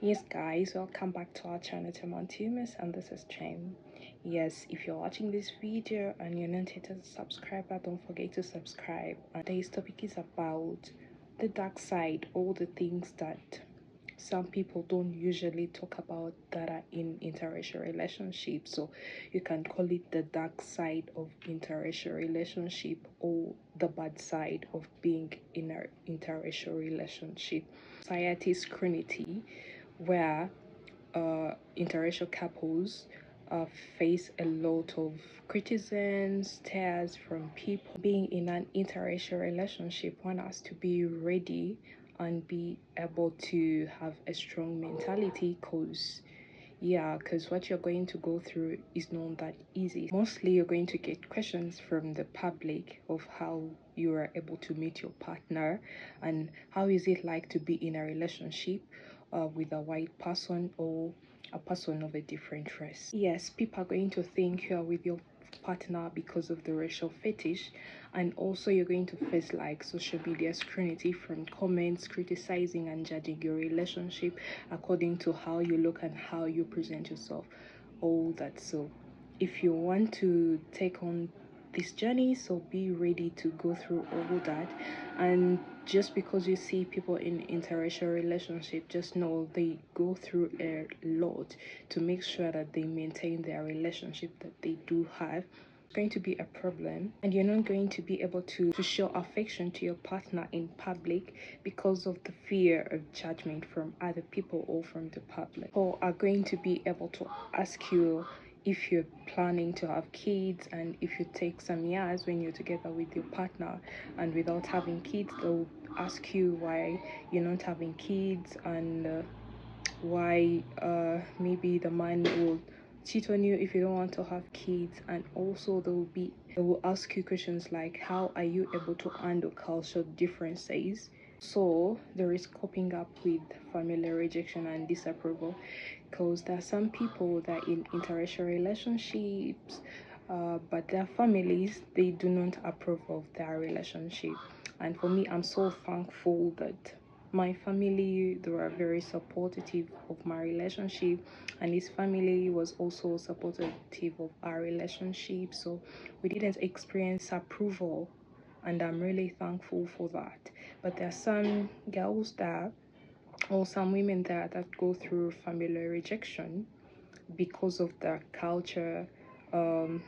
Yes, guys, welcome back to our channel, Tumis, and this is Chem. Yes, if you're watching this video and you're not yet a subscriber, don't forget to subscribe. And today's topic is about the dark side, all the things that some people don't usually talk about that are in interracial relationships. So you can call it the dark side of interracial relationship or the bad side of being in an interracial relationship. Society scrutiny, where interracial couples face a lot of criticisms, stares from people. Being in an interracial relationship, one has to be ready and be able to have a strong mentality, because what you're going to go through is not that easy. Mostly you're going to get questions from the public of how you are able to meet your partner and how is it like to be in a relationship with a white person or a person of a different race. Yes, people are going to think you're with your partner because of the racial fetish, and also you're going to face like social media scrutiny from comments criticizing and judging your relationship according to how you look and how you present yourself, all that. So if you want to take on this journey, so be ready to go through all that. And just because you see people in interracial relationship, just know they go through a lot to make sure that they maintain their relationship that they do have. Going to be a problem, and you're not going to be able to show affection to your partner in public because of the fear of judgment from other people or from the public, or are going to be able to ask you if you're planning to have kids, and if you take some years when you're together with your partner and without having kids, they'll ask you why you're not having kids, and why maybe the man will cheat on you if you don't want to have kids. And also they will ask you questions like how are you able to handle cultural differences. So there is coping up with family rejection and disapproval, because there are some people that are in interracial relationships, but their families, they do not approve of their relationship. And for me, I'm so thankful that my family, they were very supportive of my relationship, and his family was also supportive of our relationship, so we didn't experience approval, and I'm really thankful for that. But there are some girls that, or some women that go through family rejection because of their culture, the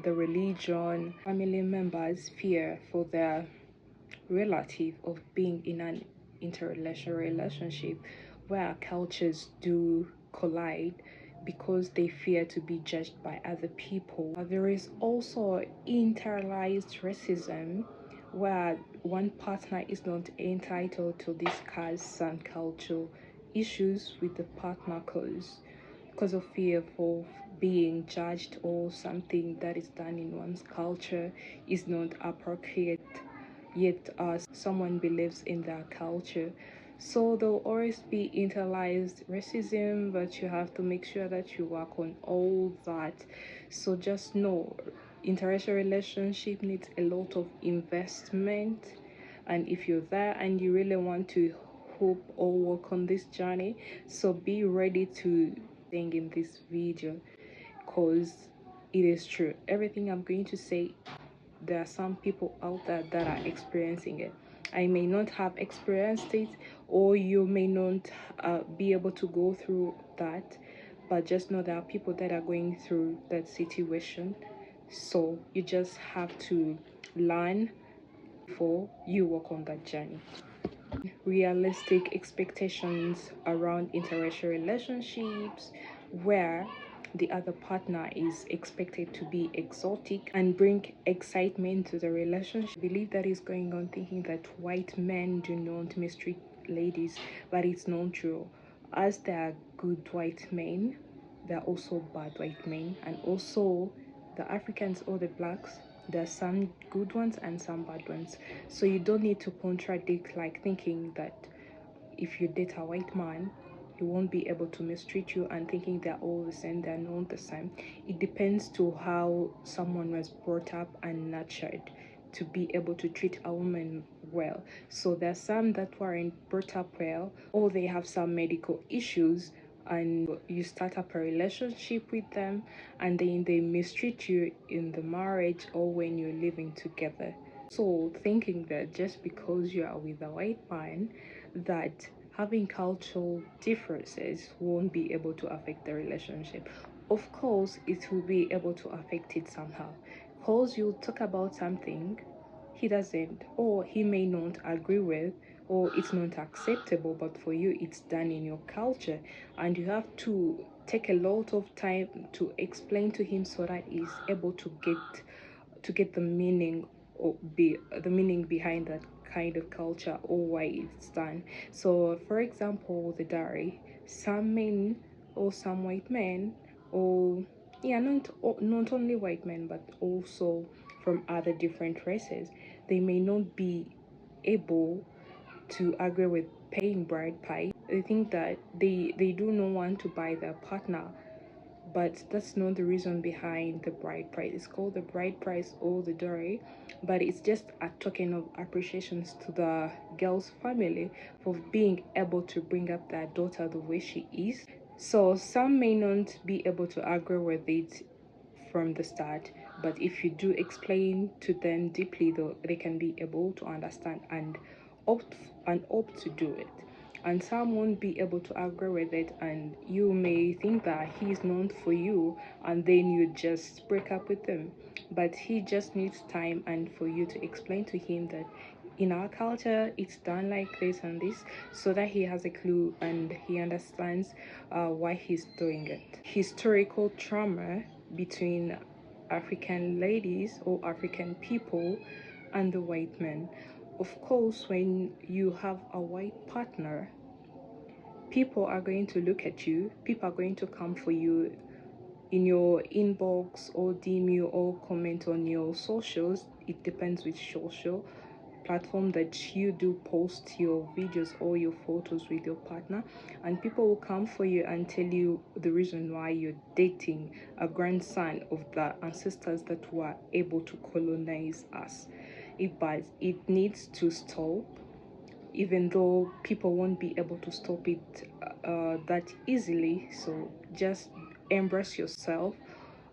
religion, family members fear for their relative of being in an interrelational relationship where cultures do collide, because they fear to be judged by other people. There is also internalized racism, where one partner is not entitled to discuss some cultural issues with the partner because of fear of being judged, or something that is done in one's culture is not appropriate, yet someone believes in their culture. So there'll always be internalized racism, but you have to make sure that you work on all that. So just know, interracial relationship needs a lot of investment, and if you're there and you really want to hope or work on this journey, so be ready to think in this video, because it is true. Everything I'm going to say, there are some people out there that are experiencing it. I may not have experienced it, or you may not be able to go through that, but just know there are people that are going through that situation. So you just have to learn before you walk on that journey. Realistic expectations around interracial relationships, where the other partner is expected to be exotic and bring excitement to the relationship. I believe that is going on thinking that white men do not mistreat ladies, but it's not true. As there are good white men, there are also bad white men, and also the Africans or the blacks, there are some good ones and some bad ones. So you don't need to contradict, like thinking that if you date a white man, he won't be able to mistreat you, and thinking they're all the same. They're not the same. It depends to how someone was brought up and nurtured to be able to treat a woman well. So there's some that weren't brought up well, or they have some medical issues, and you start up a relationship with them, and then they mistreat you in the marriage or when you're living together. So thinking that just because you are with a white man, that having cultural differences won't be able to affect the relationship. Of course, it will be able to affect it somehow. Because you talk about something he doesn't, or he may not agree with, or it's not acceptable, but for you it's done in your culture, and you have to take a lot of time to explain to him so that he's able to get the meaning, or be the meaning behind that kind of culture or why it's done. So for example, the dowry, some men or some white men, or yeah, not only white men but also from other different races, they may not be able to agree with paying bride price. They think that they do not want to buy their partner, but that's not the reason behind the bride price. It's called the bride price or the dowry, but it's just a token of appreciation to the girl's family for being able to bring up their daughter the way she is. So some may not be able to agree with it from the start, but if you do explain to them deeply, though, they can be able to understand and opt to do it. And some won't be able to agree with it, and you may think that he's not for you, and then you just break up with him. But he just needs time and for you to explain to him that in our culture it's done like this and this, so that he has a clue and he understands why he's doing it. Historical trauma between African ladies or African people and the white men. Of course, when you have a white partner, people are going to look at you, people are going to come for you in your inbox or DM you or comment on your socials. It depends which social platform that you do post your videos or your photos with your partner, and people will come for you and tell you the reason why you're dating a grandson of the ancestors that were able to colonize us. But it needs to stop, even though people won't be able to stop it that easily. So just embrace yourself.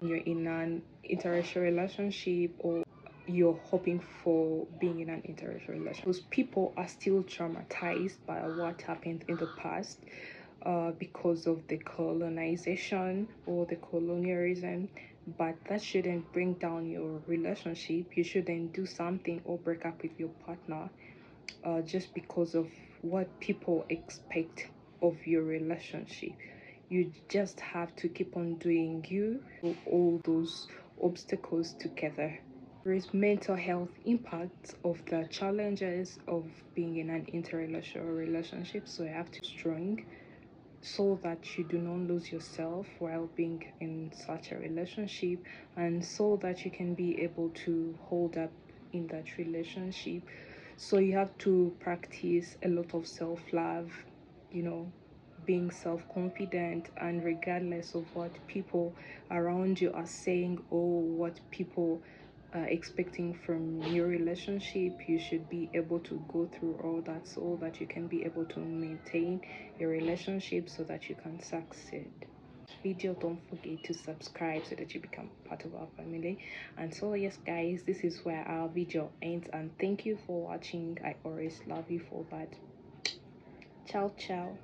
You're in an interracial relationship, or you're hoping for being in an interracial relationship, because people are still traumatized by what happened in the past because of the colonization or the colonialism. But that shouldn't bring down your relationship. You shouldn't do something or break up with your partner just because of what people expect of your relationship. You just have to keep on doing you, all those obstacles together. There is mental health impacts of the challenges of being in an interrelational relationship, so you have to be strong so that you do not lose yourself while being in such a relationship, and so that you can be able to hold up in that relationship. So you have to practice a lot of self-love, you know, being self-confident, and regardless of what people around you are saying or what people expecting from your relationship, you should be able to go through all that so that you can be able to maintain your relationship so that you can succeed. Video, don't forget to subscribe so that you become part of our family. And so yes guys, this is where our video ends, and thank you for watching. I always love you for that. Ciao ciao.